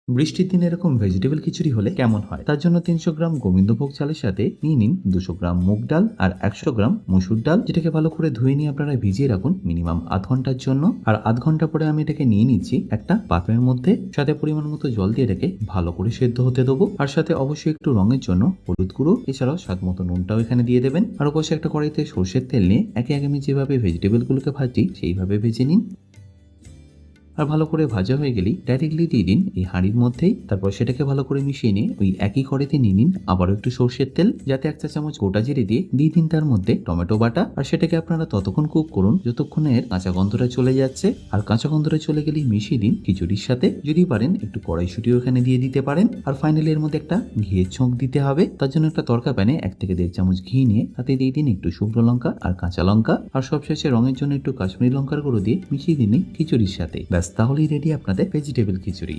বৃষ্টির দিনে এরকম ভেজিটেবল খিচুড়ি হলে কেমন হয়? তার জন্য 300 গ্রাম গোবিন্দভোগ চালের সাথে নিয়ে নিন 200 গ্রাম মুগ ডাল আর 100 গ্রাম মসুর ডাল, যেটাকে ভালো করে ধুয়ে নিয়ে আপনারা ভিজিয়ে রাখুন মিনিমাম আধ ঘন্টার জন্য। আর আধ ঘন্টা পরে আমি এটাকে নিয়ে নিচ্ছি একটা পাত্রের মধ্যে, সাথে পরিমাণ মতো জল দিয়ে এটাকে ভালো করে সেদ্ধ হতে দেবো। আর সাথে অবশ্যই একটু রঙের জন্য হলুদ গুঁড়ো, এছাড়াও স্বাদ মতো নুনটাও এখানে দিয়ে দেবেন। আর অবশ্যই একটা কড়াইতে সর্ষের তেল নিয়ে একে একে আমি যেভাবে ভেজিটেবল গুলোকে ভাজি সেইভাবে ভেজে নিন। আর ভালো করে ভাজা হয়ে গেলেই ডাইরেক্টলি দিয়ে দিন এই হাঁড়ির মধ্যেই। তারপর সেটাকে ভালো করে মিশিয়ে নিয়ে ওই একই কড়াইতে নিয়ে নিন আবারও একটু সর্ষের তেল, যাতে 1 চা চামচ গোটা জিরে দিয়ে দিন তার মধ্যে টমেটো বাটা। আর সেটাকে আপনারা ততক্ষণ কুক করুন যতক্ষণে এর কাঁচা গন্ধটা চলে যাচ্ছে। আর কাঁচা গন্ধটা চলে গেলেই মিশিয়ে দিন খিচুড়ির সাথে, যদি পারেন একটু কড়াইশুঁটিও এখানে দিয়ে দিতে পারেন। আর ফাইনালি এর মধ্যে একটা ঘিয়ের ছোঁক দিতে হবে। তার জন্য একটা তরকা প্যানে 1 থেকে 1.5 চামচ ঘি নিয়ে তাতে দিয়ে দিন একটু শুকনো লঙ্কা আর কাঁচা লঙ্কা। আর সবশেষে রঙের জন্য একটু কাশ্মীরি লঙ্কার গুঁড়ো দিয়ে মিশিয়ে দিন এই খিচুড়ির সাথে। ব্যাস, তাহলেই রেডি আপনাদের ভেজিটেবল খিচুড়ি।